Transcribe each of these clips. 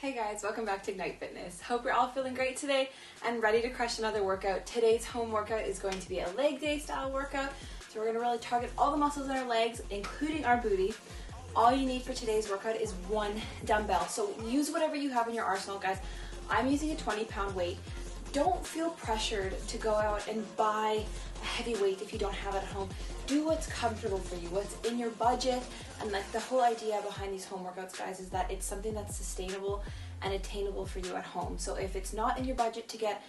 Hey guys, welcome back to Ignite Fitness. Hope you're all feeling great today and ready to crush another workout. Today's home workout is going to be a leg day style workout. So we're going to really target all the muscles in our legs, including our booty. All you need for today's workout is one dumbbell. So use whatever you have in your arsenal, guys. I'm using a 20-pound weight. Don't feel pressured to go out and buy a heavy weight if you don't have it at home. Do what's comfortable for you, what's in your budget. And like the whole idea behind these home workouts, guys, is that it's something that's sustainable and attainable for you at home. So if it's not in your budget to get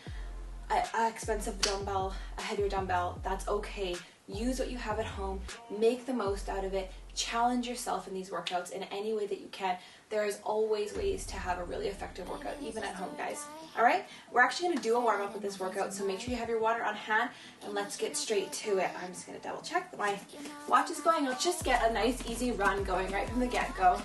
an expensive dumbbell, a heavier dumbbell, that's okay. Use what you have at home, make the most out of it, challenge yourself in these workouts in any way that you can. There is always ways to have a really effective workout, even at home, guys. All right, we're actually going to do a warm-up with this workout, so make sure you have your water on hand, and let's get straight to it. I'm just going to double check that my watch is going. Let's just get a nice, easy run going right from the get-go.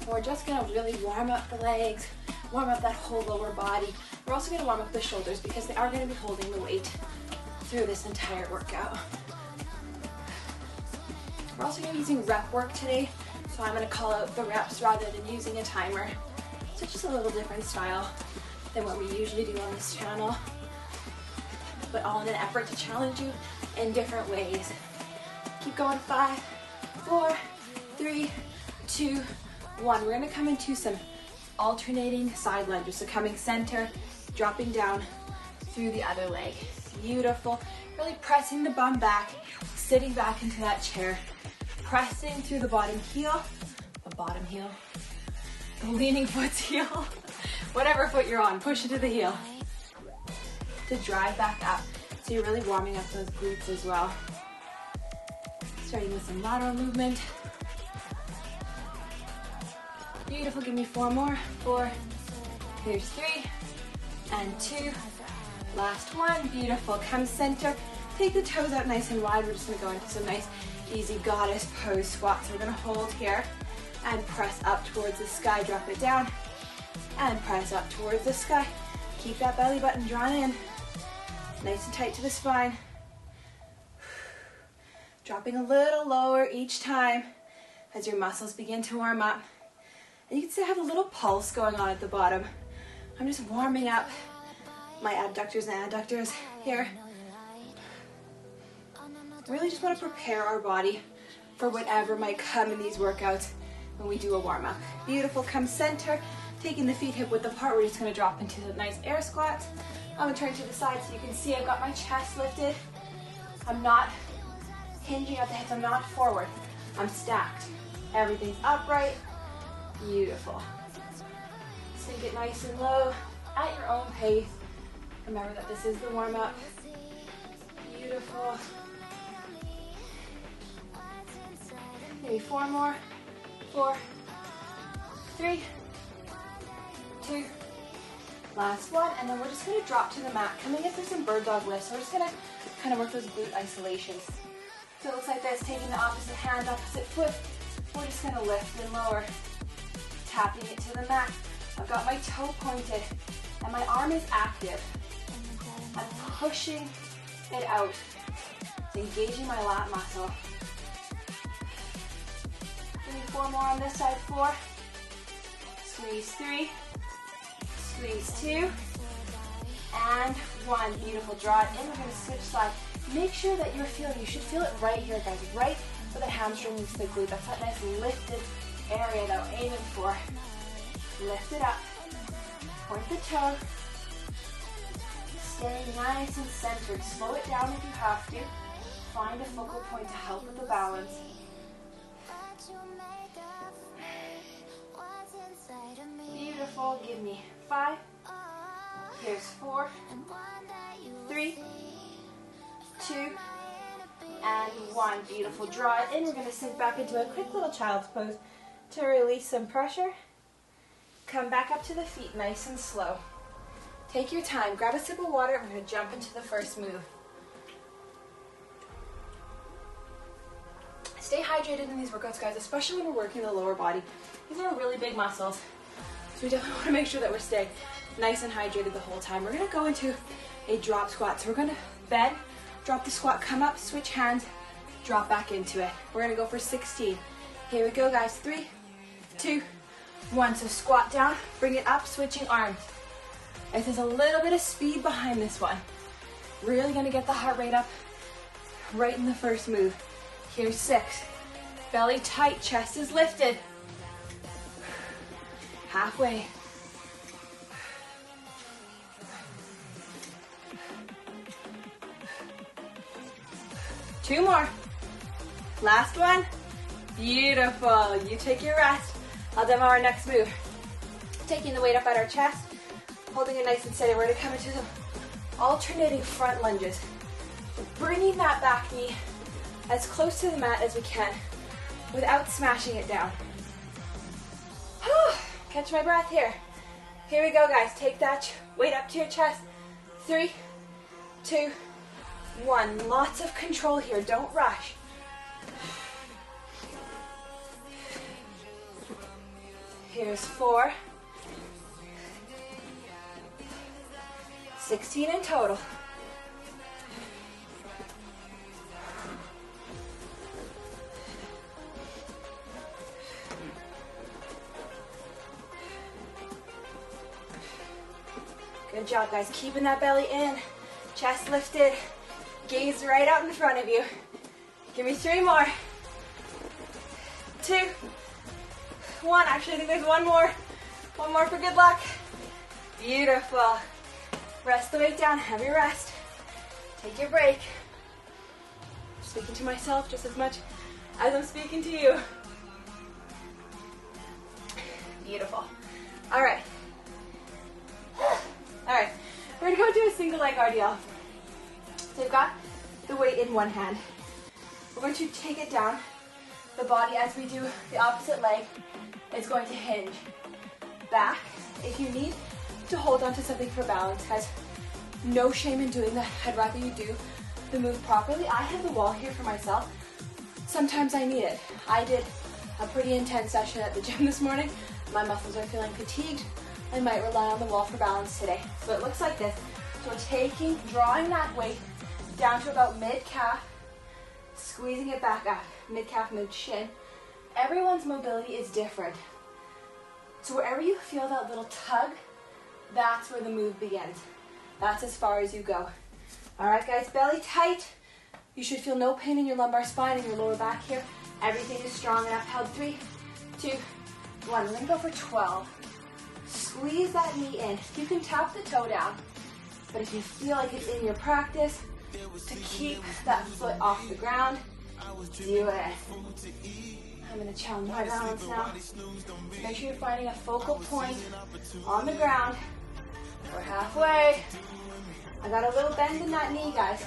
We're just going to really warm up the legs, warm up that whole lower body. We're also going to warm up the shoulders because they are going to be holding the weight through this entire workout. We're also going to be using rep work today, so I'm going to call out the reps rather than using a timer. So just a little different style than what we usually do on this channel, but all in an effort to challenge you in different ways. Keep going. 5, 4, 3, 2, 1. We're going to come into some alternating side lunges. So coming center, dropping down through the other leg. Beautiful. Really pressing the bum back, sitting back into that chair, pressing through the bottom heel, the leaning foot's heel, whatever foot you're on, push it to the heel to drive back up. So you're really warming up those glutes as well. Starting with some lateral movement. Beautiful, give me 4 more. 4, here's 3, and 2. Last one, beautiful. Come center, take the toes out nice and wide. We're just gonna go into some nice, easy goddess pose squats. So we're gonna hold here and press up towards the sky, drop it down, and press up towards the sky. Keep that belly button drawn in, nice and tight to the spine. Dropping a little lower each time as your muscles begin to warm up. And you can still have a little pulse going on at the bottom. I'm just warming up my abductors and adductors here. Really just want to prepare our body for whatever might come in these workouts when we do a warm-up. Beautiful, come center, taking the feet hip width apart. We're just going to drop into the nice air squats. I'm going to turn to the side so you can see I've got my chest lifted. I'm not hinging at the hips, I'm not forward. I'm stacked. Everything's upright. Beautiful. Sink it nice and low at your own pace. Remember that this is the warm-up. Beautiful. Maybe 4 more. 4, 3, 2, last one, and then we're just going to drop to the mat, coming into some bird dog lifts. So we're just going to kind of work those glute isolations. So it looks like this, taking the opposite hand, opposite foot. We're just going to lift and lower, tapping it to the mat. I've got my toe pointed, and my arm is active. I'm pushing it out. It's engaging my lat muscle. Give me 4 more on this side. 4, squeeze 3, squeeze 2, and 1. Beautiful. Draw it in. We're going to switch sides. Make sure that you're feeling, you should feel it right here, guys, right where the hamstring meets the glute. That's that nice lifted area that we're aiming for. Lift it up. Point the toe. Stay nice and centered. Slow it down if you have to. Find a focal point to help with the balance. Beautiful. Give me 5. Here's 4, 3, 2, and 1. Beautiful. Draw it in. We're going to sink back into a quick little child's pose to release some pressure. Come back up to the feet nice and slow. Take your time. Grab a sip of water. We're going to jump into the first move. Stay hydrated in these workouts, guys, especially when we're working the lower body. These are really big muscles, so we definitely want to make sure that we're staying nice and hydrated the whole time. We're going to go into a drop squat. So we're going to bend, drop the squat, come up, switch hands, drop back into it. We're going to go for 16. Here we go, guys. 3, 2, 1. So squat down, bring it up, switching arms. This is a little bit of speed behind this one. Really gonna get the heart rate up right in the first move. Here's 6. Belly tight, chest is lifted. Halfway. Two more. Last one. Beautiful. You take your rest. I'll demo our next move. Taking the weight up at our chest, holding it nice and steady. We're going to come into the alternating front lunges. Bringing that back knee as close to the mat as we can without smashing it down. Catch my breath here. Here we go, guys. Take that weight up to your chest. 3, 2, 1. Lots of control here. Don't rush. Here's 4. 16 in total. Good job, guys. Keeping that belly in. Chest lifted. Gaze right out in front of you. Give me 3 more. 2, 1. Actually, I think there's one more. One more for good luck. Beautiful. Rest the weight down. Heavy rest. Take your break. Speaking to myself just as much as I'm speaking to you. Beautiful. All right. All right. We're going to go do a single leg RDL. So you've got the weight in one hand. We're going to take it down. The body, as we do the opposite leg, is going to hinge back. If you need to hold on to something for balance, guys, no shame in doing that. I'd rather you do the move properly. I have the wall here for myself. Sometimes I need it. I did a pretty intense session at the gym this morning. My muscles are feeling fatigued. I might rely on the wall for balance today. So it looks like this. So we're drawing that weight down to about mid-calf, squeezing it back up, mid-calf, mid-shin. Everyone's mobility is different. So wherever you feel that little tug, that's where the move begins. That's as far as you go. All right, guys, belly tight. You should feel no pain in your lumbar spine and your lower back here. Everything is strong and upheld. 3, 2, 1. We're gonna go for 12. Squeeze that knee in. You can tap the toe down, but if you feel like it's in your practice to keep that foot off the ground, do it. I'm going to challenge my balance now. Make sure you're finding a focal point on the ground. We're halfway. I got a little bend in that knee, guys.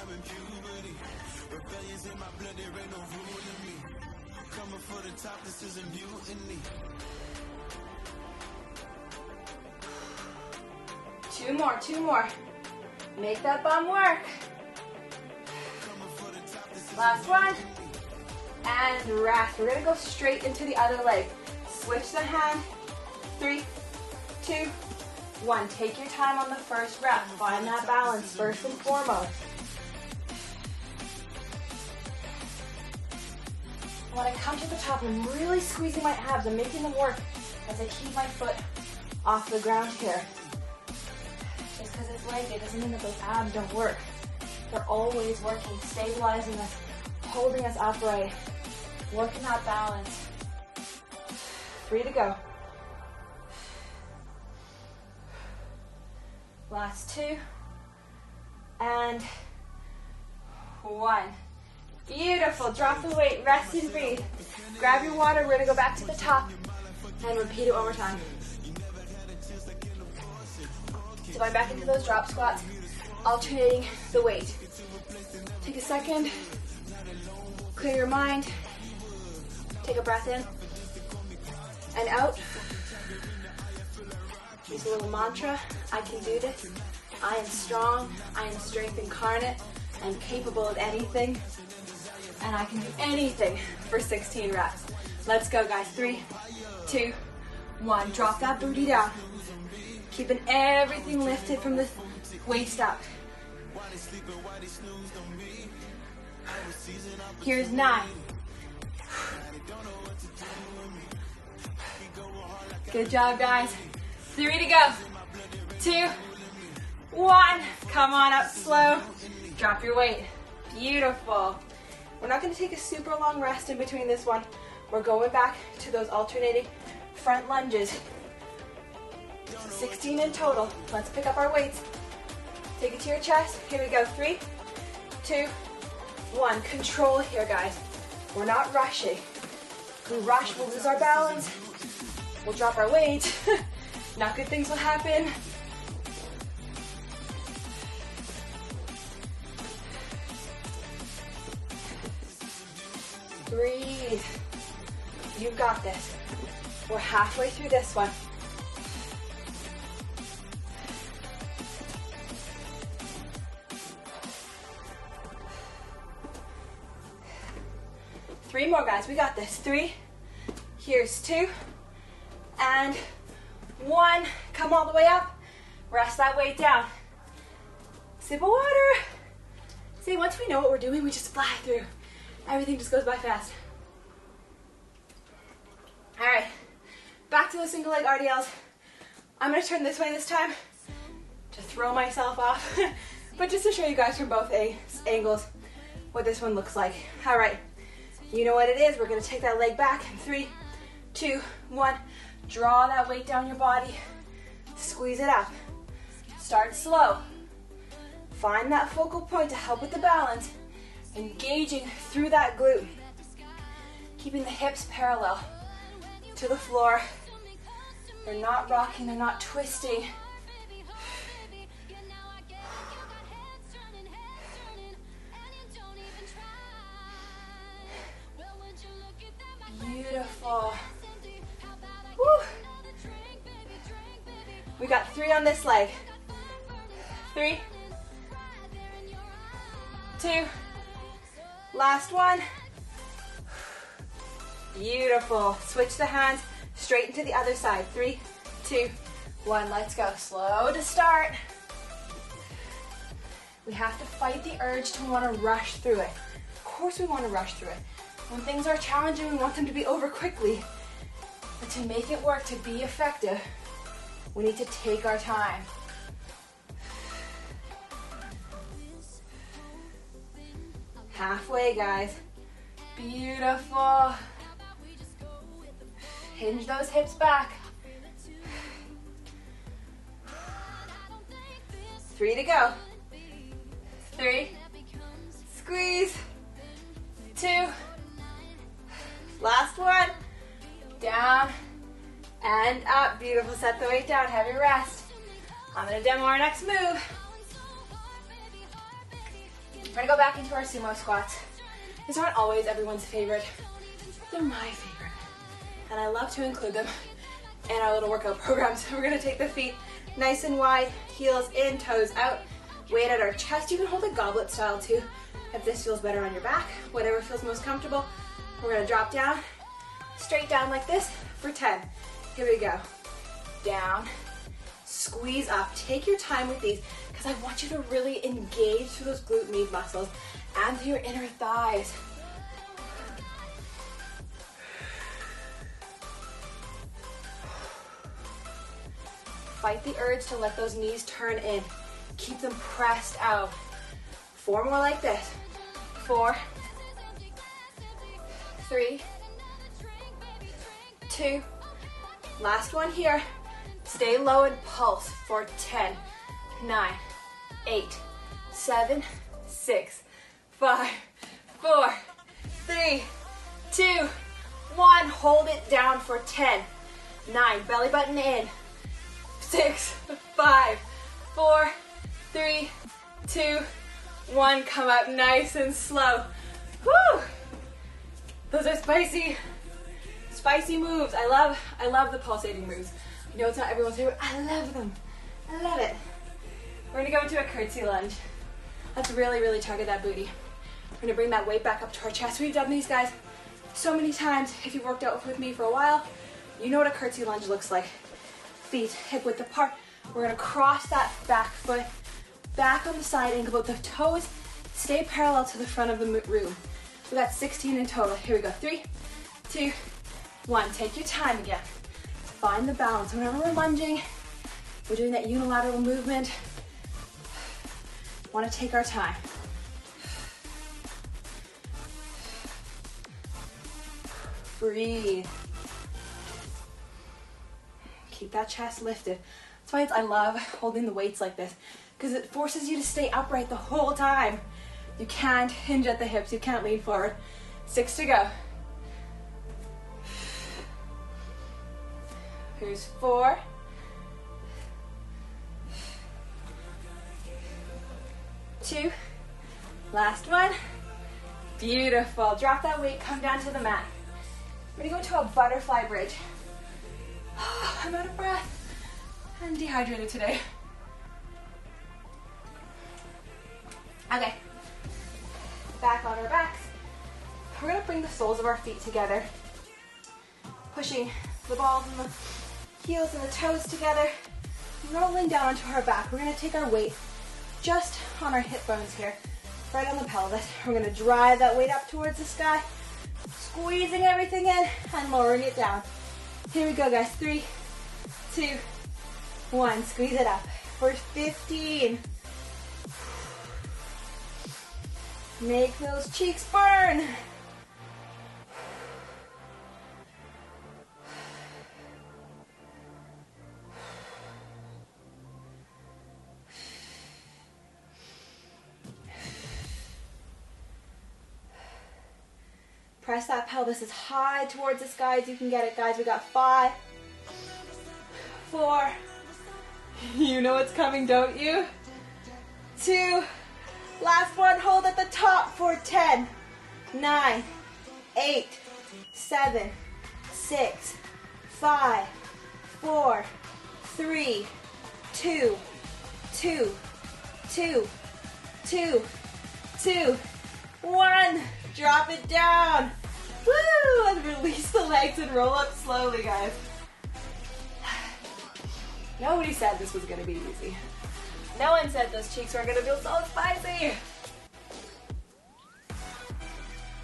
Two more. Make that bum work. Last one. And rest. We're going to go straight into the other leg. Switch the hand. 3, 2, 1. Take your time on the first rep. Find that balance first and foremost. When I come to the top, I'm really squeezing my abs. I'm making them work as I keep my foot off the ground here. Just because it's leg day doesn't mean that those abs don't work. They're always working, stabilizing us, holding us upright, working that balance. 3 to go. Last 2. And 1. Beautiful. Drop the weight. Rest and breathe. Grab your water. We're going to go back to the top and repeat it one more time. So going back into those drop squats, alternating the weight. Take a second. Clear your mind. Take a breath in and out. Use a little mantra. I can do this. I am strong. I am strength incarnate. I'm capable of anything. And I can do anything for 16 reps. Let's go, guys. 3, 2, 1. Drop that booty down. Keeping everything lifted from the waist up. Here's 9. Good job, guys. 3 to go. 2, 1. Come on up slow. Drop your weight. Beautiful. We're not going to take a super long rest in between this one. We're going back to those alternating front lunges. 16 in total. Let's pick up our weights. Take it to your chest. Here we go. 3, 2, 1. Control here, guys. We're not rushing. If we rush, we'll lose our balance. We'll drop our weight. Not good things will happen. Breathe. You've got this. We're halfway through this one. Three more, guys. We got this. 3. Here's 2. And 1. Come all the way up. Rest that weight down. Sip of water. See, once we know what we're doing, we just fly through. Everything just goes by fast. All right. Back to the single leg RDLs. I'm going to turn this way this time to throw myself off. But just to show you guys from both angles what this one looks like. All right. You know what it is. We're going to take that leg back. 3, 2, 1. Draw that weight down your body. Squeeze it up. Start slow. Find that focal point to help with the balance. Engaging through that glute. Keeping the hips parallel to the floor. They're not rocking, they're not twisting. Beautiful. Woo. We got 3 on this leg. 3, 2, last one. Beautiful. Switch the hands, straighten to the other side. 3, 2, 1, let's go. Slow to start. We have to fight the urge to want to rush through it. Of course we want to rush through it. When things are challenging, we want them to be over quickly. But to make it work, to be effective, we need to take our time. Halfway, guys. Beautiful. Hinge those hips back. 3 to go. 3. Squeeze. 2. Last one. Down and up. Beautiful. Set the weight down. Heavy rest. I'm going to demo our next move. We're going to go back into our sumo squats. These aren't always everyone's favorite. They're my favorite. And I love to include them in our little workout programs. We're going to take the feet nice and wide, heels in, toes out, weight at our chest. You can hold it goblet style too if this feels better on your back, whatever feels most comfortable. We're going to drop down, straight down like this for 10. Here we go. Down, squeeze up. Take your time with these because I want you to really engage through those glute med muscles and through your inner thighs. Fight the urge to let those knees turn in. Keep them pressed out. 4 more like this. 4, 3, 2, last one here. Stay low and pulse for 10, 9, 8, 7, 6, 5, 4, 3, 2, 1. Hold it down for 10, 9, belly button in, 6, 5, 4, 3, 2, 1. Come up nice and slow. Woo! Those are spicy moves. I love the pulsating moves. I know it's not everyone's favorite. I love them. I love it. We're gonna go into a curtsy lunge. Let's really, really target that booty. We're gonna bring that weight back up to our chest. We've done these guys so many times. If you've worked out with me for a while, you know what a curtsy lunge looks like. Feet hip width apart. We're gonna cross that back foot back on the side angle, but the toes stay parallel to the front of the room. We got 16 in total. Here we go. 3, 2, 1. Take your time again. Find the balance. Whenever we're lunging, we're doing that unilateral movement. Want to take our time. Breathe. Keep that chest lifted. That's why I love holding the weights like this, because it forces you to stay upright the whole time. You can't hinge at the hips. You can't lean forward. 6 to go. Here's 4. 2. Last one. Beautiful. Drop that weight, come down to the mat. We're gonna go into a butterfly bridge. I'm out of breath. I'm dehydrated today. Okay. Back on our backs. We're gonna bring the soles of our feet together. Pushing the balls and the heels and the toes together. Rolling down onto our back. We're gonna take our weight just on our hip bones here, right on the pelvis. We're gonna drive that weight up towards the sky, squeezing everything in and lowering it down. Here we go, guys. 3, 2, 1. Squeeze it up for 15. Make those cheeks burn. Press that pelvis as high towards the sky as you can get it, guys. We got 5, 4. You know it's coming, don't you? 2. Last one. Hold at the top for 10, 9, 8, 7, 6, 5, 4, 3, 2, 2, 2, 2, 2, 1. Drop it down. Woo! And release the legs and roll up slowly, guys. Nobody said this was going to be easy. No one said those cheeks were going to feel so spicy.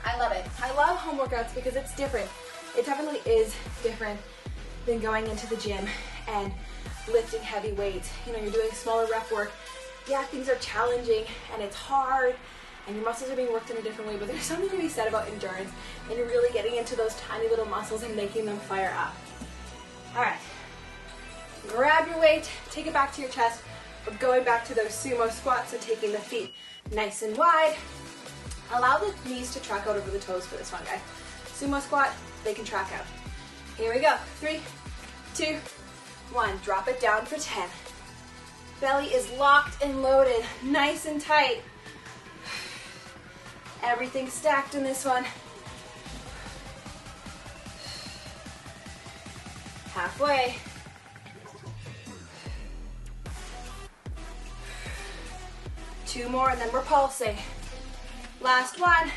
I love it. I love home workouts because it's different. It definitely is different than going into the gym and lifting heavy weights. You know, you're doing smaller rep work. Yeah, things are challenging and it's hard and your muscles are being worked in a different way, but there's something to be said about endurance and you're really getting into those tiny little muscles and making them fire up. All right. Grab your weight, take it back to your chest. We're going back to those sumo squats, so taking the feet nice and wide. Allow the knees to track out over the toes for this one, guys. Sumo squat, they can track out. Here we go. 3, 2, 1. Drop it down for 10. Belly is locked and loaded, nice and tight. Everything stacked in this one. Halfway. Two more and then we're pulsing. Last one.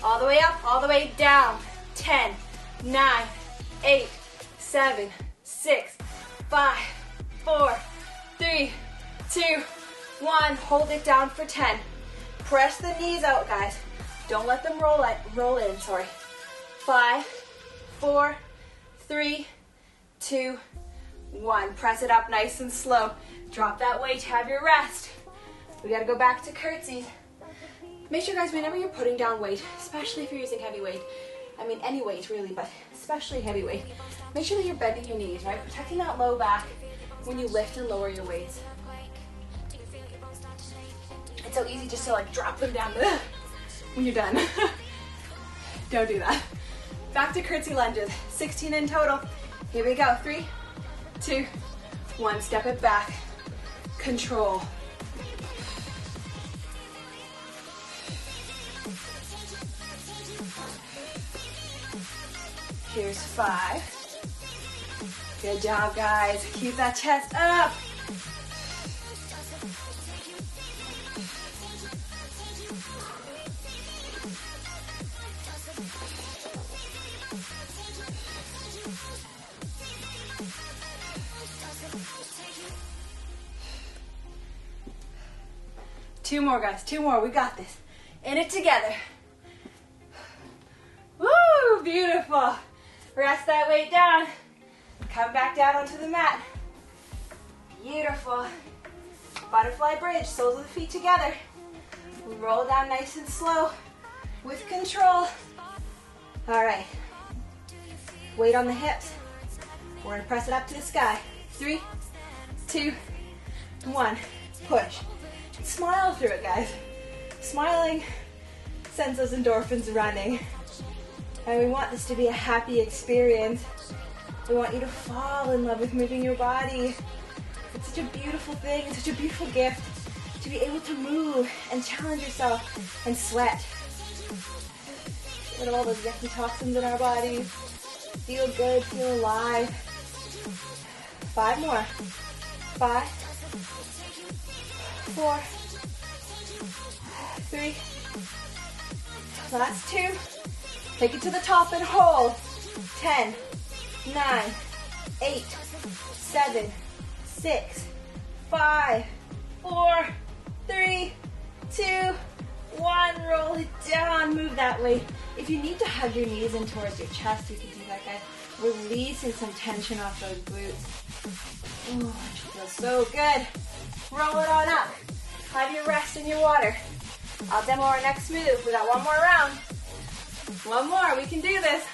All the way up, all the way down. 10, 9, 8, 7, 6, 5, 4, 3, 2, 1. Hold it down for 10. Press the knees out, guys. Don't let them roll in. 5, 4, 3, 2, 1. Press it up nice and slow. Drop that weight, have your rest. We gotta go back to curtsies. Make sure, guys, whenever you're putting down weight, especially if you're using heavy weight, I mean any weight really, but especially heavy weight, make sure that you're bending your knees, right? Protecting that low back when you lift and lower your weights. It's so easy just to like drop them down when you're done. Don't do that. Back to curtsy lunges, 16 in total. Here we go, 3, 2, 1, step it back, control. Here's 5. Good job, guys. Keep that chest up. Two more, guys. 2 more. We got this. In it together. Woo! Beautiful. Rest that weight down. Come back down onto the mat. Beautiful. Butterfly bridge, soles of the feet together. Roll down nice and slow with control. All right. Weight on the hips. We're gonna press it up to the sky. 3, 2, 1. Push. Smile through it, guys. Smiling sends those endorphins running. And we want this to be a happy experience. We want you to fall in love with moving your body. It's such a beautiful thing. It's such a beautiful gift to be able to move and challenge yourself and sweat. Get rid of all those yucky toxins in our bodies. Feel good, feel alive. 5 more. 5, 4, 3. Last 2. Take it to the top and hold. 10, 9, 8, 7, 6, 5, 4, 3, 2, 1. Roll it down. Move that way. If you need to hug your knees in towards your chest, you can do that, guys. Releasing some tension off those glutes. Oh, it feels so good. Roll it on up. Have your rest in your water. I'll demo our next move. We got one more round. One more. We can do this.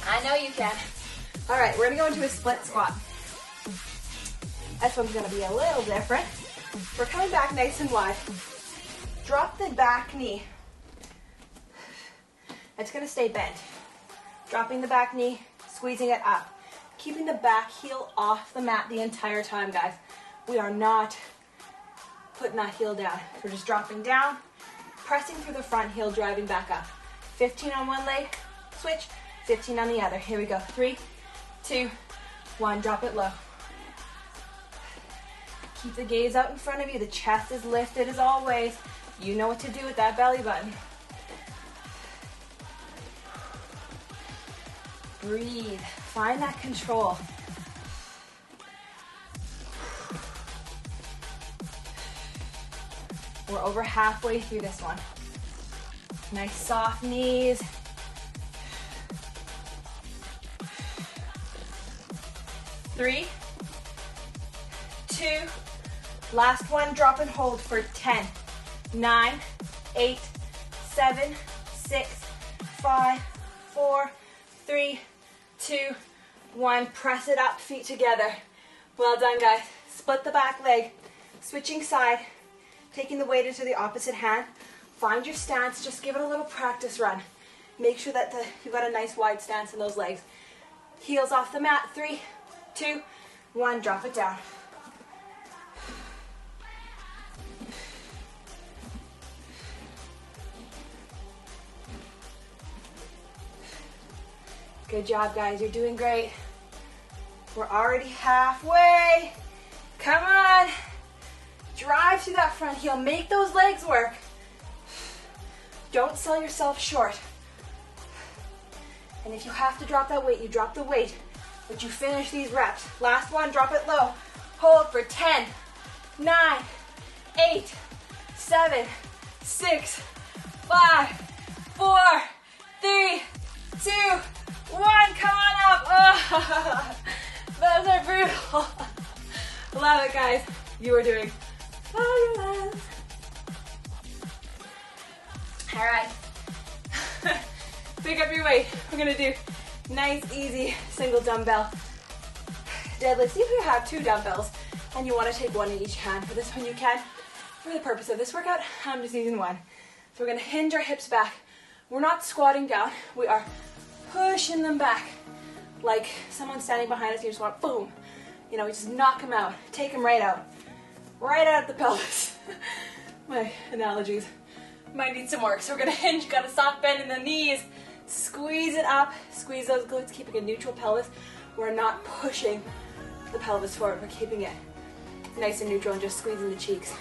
I know you can. All right, we're going to go into a split squat. This one's going to be a little different. We're coming back nice and wide. Drop the back knee. It's going to stay bent. Dropping the back knee, squeezing it up. Keeping the back heel off the mat the entire time, guys. We are not putting that heel down. We're just dropping down, pressing through the front heel, driving back up. 15 on one leg, switch, 15 on the other. Here we go. 3, 2, 1. Drop it low. Keep the gaze out in front of you. The chest is lifted as always. You know what to do with that belly button. Breathe. Find that control. We're over halfway through this one. Nice soft knees. Three, 2, last one, drop and hold for 10, 9, 8, 7, 6, 5, 4, 3, 2, 1. Press it up, feet together. Well done, guys. Split the back leg, switching side, taking the weight into the opposite hand. Find your stance, just give it a little practice run. Make sure that you've got a nice wide stance in those legs. Heels off the mat, 3, 2, 1, drop it down. Good job, guys. You're doing great. We're already halfway. Come on. Drive through that front heel. Make those legs work. Don't sell yourself short. And if you have to drop that weight, you drop the weight, but you finish these reps. Last one, drop it low. Hold for 10, 9, 8, 7, 6, 5, 4, 3, 2, 1. Come on up. Oh, those are brutal. Love it, guys. You are doing fabulous. All right. Pick up your weight. We're going to do nice, easy single dumbbell deadlift. See if you have 2 dumbbells and you want to take one in each hand. For this one, you can. For the purpose of this workout, I'm just using one. So we're going to hinge our hips back. We're not squatting down. We are pushing them back like someone standing behind us. You just want, boom. You know, we just knock them out. Take them right out. Right out the pelvis. My analogies might need some work. So we're going to hinge. Got a soft bend in the knees. Squeeze it up. Squeeze those glutes, keeping a neutral pelvis. We're not pushing the pelvis forward. We're keeping it nice and neutral and just squeezing the cheeks.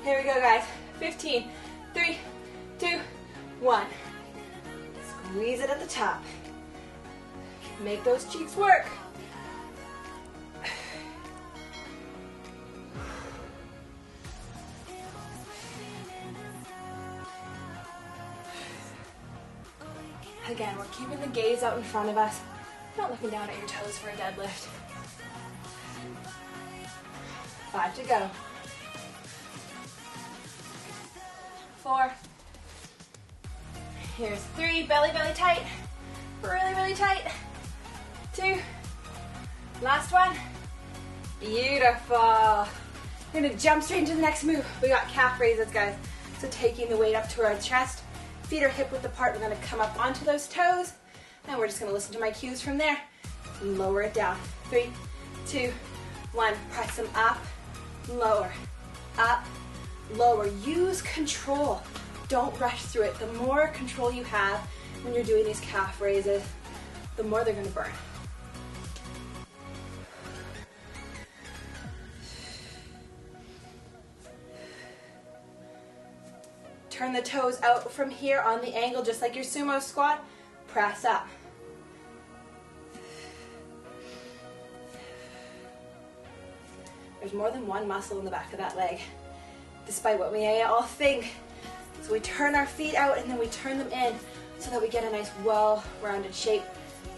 Here we go, guys. 15, 3, 2, 1. Squeeze it at the top. Make those cheeks work. Again, we're keeping the gaze out in front of us. Not looking down at your toes for a deadlift. 5 to go. 4. Here's 3, belly, belly tight. Really, really tight. 2. Last one. Beautiful. We're gonna jump straight into the next move. We got calf raises, guys. So taking the weight up to our chest, feet are hip width apart. We're gonna come up onto those toes, and we're just gonna listen to my cues from there. Lower it down. 3, 2, 1. Press them up, lower, up, lower. Use control. Don't rush through it. The more control you have when you're doing these calf raises, the more they're gonna burn. Turn the toes out from here on the angle, just like your sumo squat. Press up. There's more than one muscle in the back of that leg, despite what we may all think. So we turn our feet out and then we turn them in so that we get a nice well-rounded shape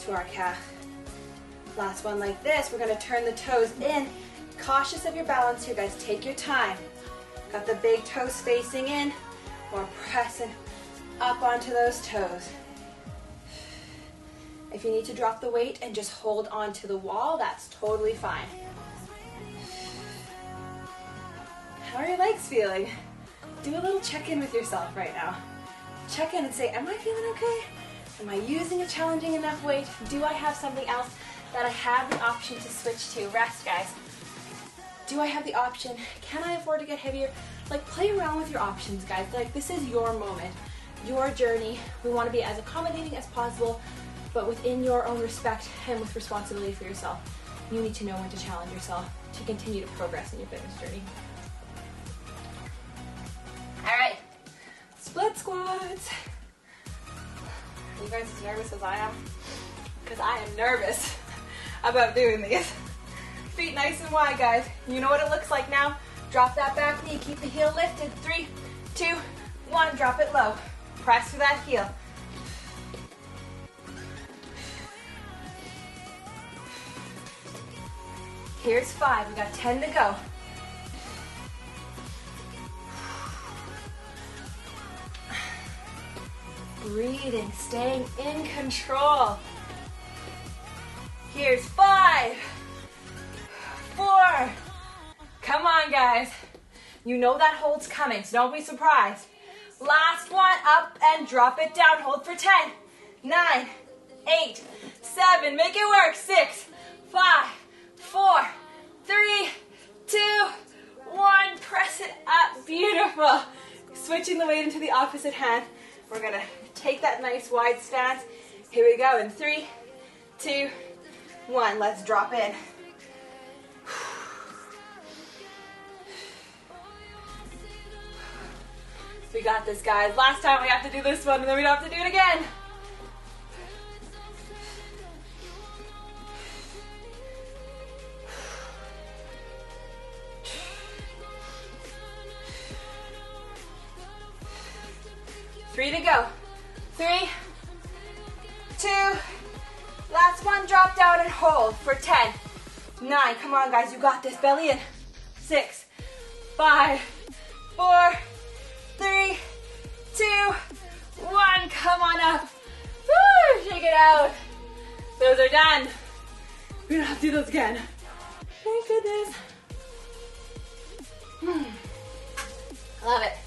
to our calf. Last one like this. We're gonna turn the toes in. Cautious of your balance here, guys. Take your time. Got the big toes facing in. We're pressing up onto those toes. If you need to drop the weight and just hold onto the wall, that's totally fine. How are your legs feeling? Do a little check-in with yourself right now. Check in and say, am I feeling okay? Am I using a challenging enough weight? Do I have something else that I have the option to switch to? Rest, guys. Do I have the option? Can I afford to get heavier? Like, play around with your options, guys. Like, this is your moment, your journey. We want to be as accommodating as possible, but within your own respect and with responsibility for yourself. You need to know when to challenge yourself to continue to progress in your fitness journey. All right, split squats. Are you guys as nervous as I am? Because I am nervous about doing these. Feet nice and wide, guys. You know what it looks like now. Drop that back knee, keep the heel lifted. 3, 2, 1, drop it low. Press through that heel. Here's 5, we got 10 to go. Breathing, staying in control. Here's 5, 4. Come on, guys. You know that hold's coming, so don't be surprised. Last one, up and drop it down. Hold for 10, 9, 8, 7. Make it work. 6, 5, 4, 3, 2, 1. Press it up. Beautiful. Switching the weight into the opposite hand. We're gonna take that nice wide stance. Here we go in 3, 2, 1. Let's drop in. We got this, guys. Last time we have to do this one, and then we don't have to do it again. Three to go. 3, 2, last one, drop down and hold for 10, 9, come on guys, you got this, belly in. 6, 5, 4, 3, 2, 1, come on up. Woo, shake it out. Those are done. We don't have to do those again. Thank goodness. Love it.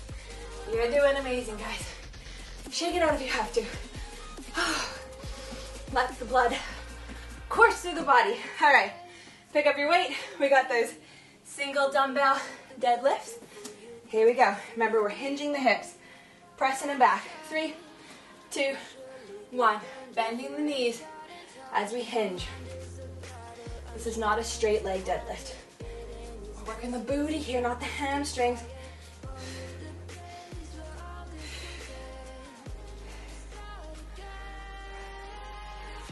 You're doing amazing, guys. Shake it out if you have to. Let the blood course through the body. All right, pick up your weight. We got those single dumbbell deadlifts. Here we go. Remember, we're hinging the hips, pressing them back. 3, 2, 1. Bending the knees as we hinge. This is not a straight leg deadlift. We're working the booty here, not the hamstrings.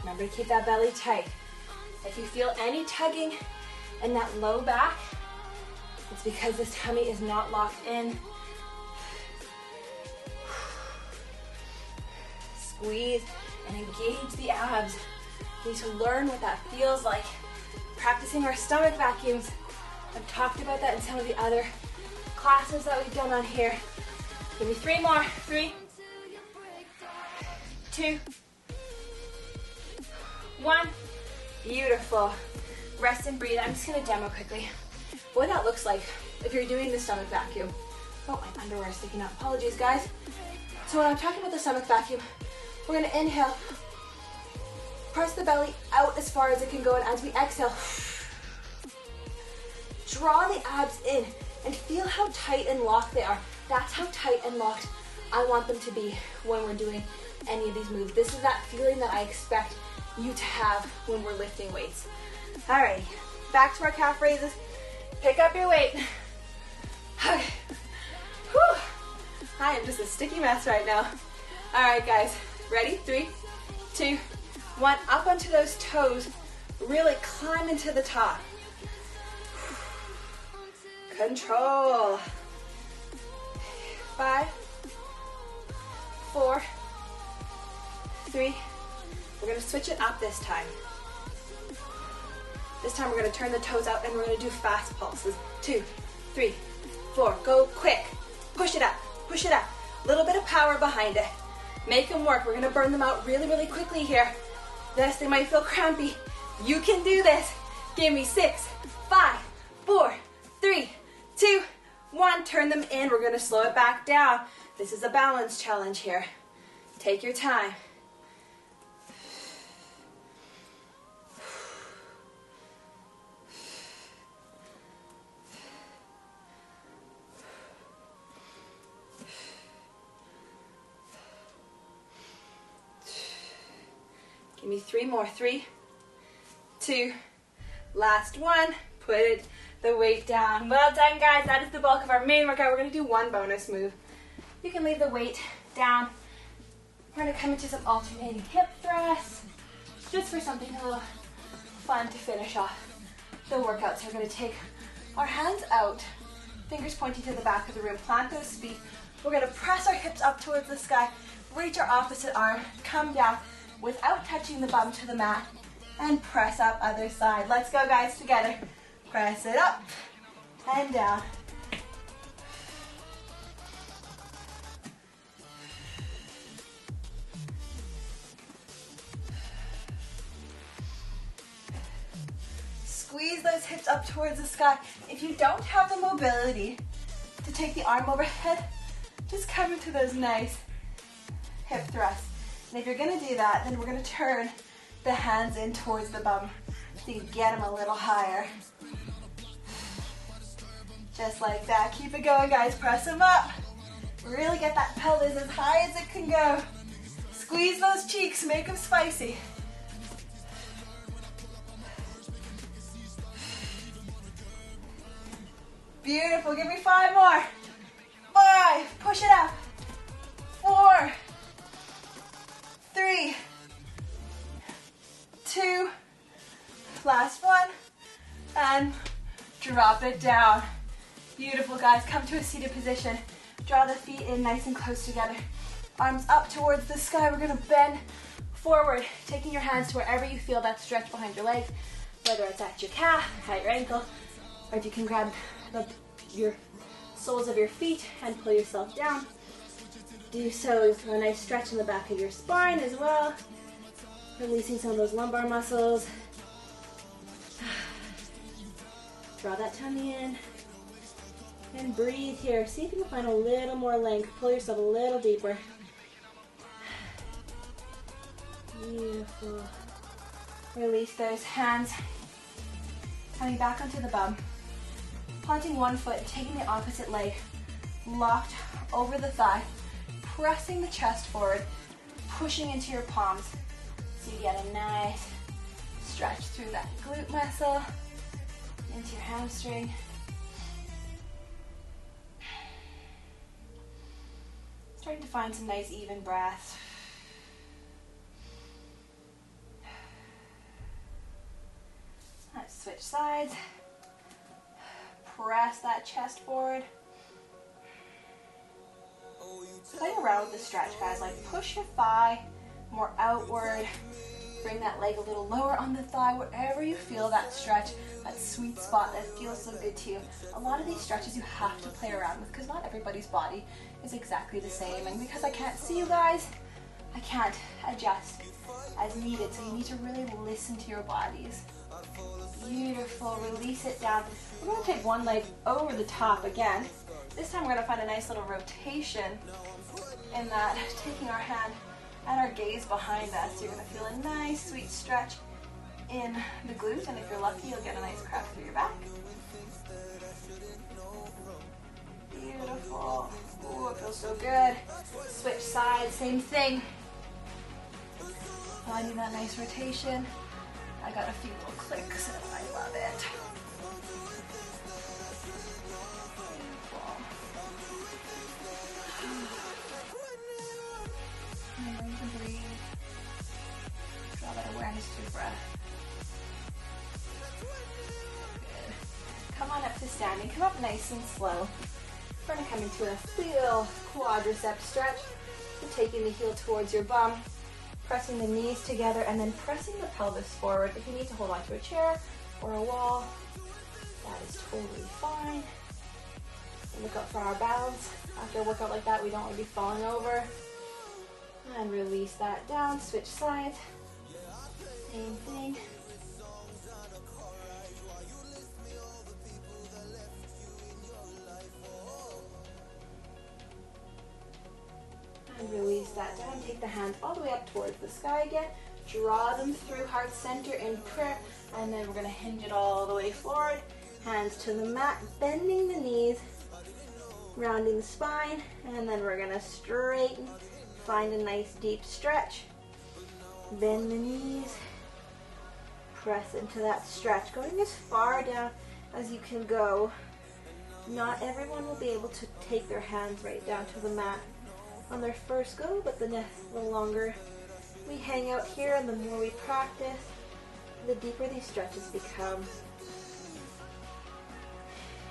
Remember to keep that belly tight. If you feel any tugging in that low back, it's because this tummy is not locked in. Squeeze and engage the abs. We need to learn what that feels like. Practicing our stomach vacuums. I've talked about that in some of the other classes that we've done on here. Give me 3 more. 3, 2, 1. Beautiful. Rest and breathe. I'm just going to demo quickly what that looks like if you're doing the stomach vacuum. Oh, my underwear is sticking out. Apologies, guys. So when I'm talking about the stomach vacuum, we're going to inhale, press the belly out as far as it can go, and as we exhale, draw the abs in and feel how tight and locked they are. That's how tight and locked I want them to be when we're doing any of these moves. This is that feeling that I expect you to have when we're lifting weights. Alrighty, back to our calf raises. Pick up your weight. Okay. Whew. I am just a sticky mess right now. All right, guys, ready? 3, 2, 1. Up onto those toes. Really climb into the top. Control. 5, 4, 3. We're going to switch it up this time. This time we're going to turn the toes out and we're going to do fast pulses. 2, 3, 4. Go quick. Push it up. Push it up. A little bit of power behind it. Make them work. We're going to burn them out really, really quickly here. Yes, they might feel crampy. You can do this. Give me 6, 5, 4, 3, 2, 1. Turn them in. We're going to slow it back down. This is a balance challenge here. Take your time. Give me 3 more. 3, 2, last one. Put the weight down. Well done, guys. That is the bulk of our main workout. We're going to do one bonus move. You can leave the weight down. We're going to come into some alternating hip thrusts, just for something a little fun to finish off the workout. So we're going to take our hands out, fingers pointing to the back of the room. Plant those feet. We're going to press our hips up towards the sky, reach our opposite arm, come down without touching the bum to the mat, and press up other side. Let's go, guys, together. Press it up and down. Squeeze those hips up towards the sky. If you don't have the mobility to take the arm overhead, just come into those nice hip thrusts. And if you're going to do that, then we're going to turn the hands in towards the bum so you can get them a little higher. Just like that. Keep it going, guys. Press them up. Really get that pelvis as high as it can go. Squeeze those cheeks. Make them spicy. Beautiful. Give me 5 more. 5. Push it up. 4. 3, 2, last one, and drop it down. Beautiful, guys. Come to a seated position. Draw the feet in nice and close together. Arms up towards the sky. We're going to bend forward, taking your hands to wherever you feel that stretch behind your legs, whether it's at your calf, at your ankle, or if you can grab your soles of your feet and pull yourself down. Do so for a nice stretch in the back of your spine as well. Releasing some of those lumbar muscles. Draw that tummy in. And breathe here. See if you can find a little more length. Pull yourself a little deeper. Beautiful. Release those hands. Coming back onto the bum. Planting one foot and taking the opposite leg. Locked over the thigh. Pressing the chest forward, pushing into your palms so you get a nice stretch through that glute muscle, into your hamstring. Starting to find some nice even breaths. Let's switch sides. Press that chest forward. Play around with the stretch, guys. Like push your thigh more outward. Bring that leg a little lower on the thigh, wherever you feel that stretch, that sweet spot that feels so good to you. A lot of these stretches you have to play around with because not everybody's body is exactly the same. And because I can't see you guys, I can't adjust as needed. So you need to really listen to your bodies. Beautiful, release it down. We're gonna take one leg over the top again. This time we're gonna find a nice little rotation in that, taking our hand and our gaze behind us. You're gonna feel a nice, sweet stretch in the glutes, and if you're lucky, you'll get a nice crack through your back. Beautiful. Ooh, it feels so good. Switch sides, same thing. Finding that nice rotation. I got a few little clicks, and I love it. Remember, you can breathe. Draw that awareness to your breath. Good. Come on up to standing. Come up nice and slow. We're going to come into a little quadricep stretch. So taking the heel towards your bum, pressing the knees together, and then pressing the pelvis forward. If you need to hold onto a chair or a wall, that is totally fine. Look up for our balance. After a workout like that, we don't want to be falling over. And release that down, switch sides. Same thing. And release that down. Take the hands all the way up towards the sky again. Draw them through heart center in prayer. And then we're going to hinge it all the way forward. Hands to the mat, bending the knees, rounding the spine. And then we're going to straighten. Find a nice deep stretch. Bend the knees. Press into that stretch. Going as far down as you can go. Not everyone will be able to take their hands right down to the mat on their first go, but the longer we hang out here and the more we practice, the deeper these stretches become.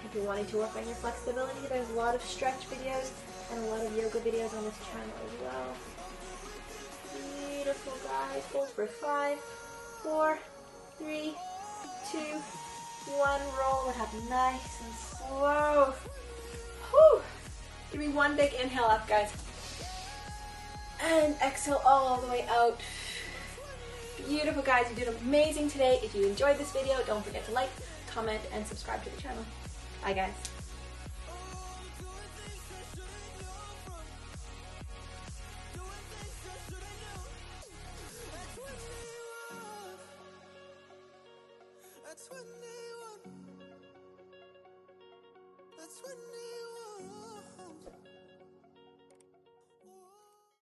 If you're wanting to work on your flexibility, there's a lot of stretch videos and a lot of yoga videos on this channel as well. Beautiful, guys. Hold for 5, 4, 3, 2, 1. Roll it up nice and slow. Whew. Give me one big inhale up, guys. And exhale all the way out. Beautiful, guys. You did amazing today. If you enjoyed this video, don't forget to like, comment, and subscribe to the channel. Bye, guys. That's when they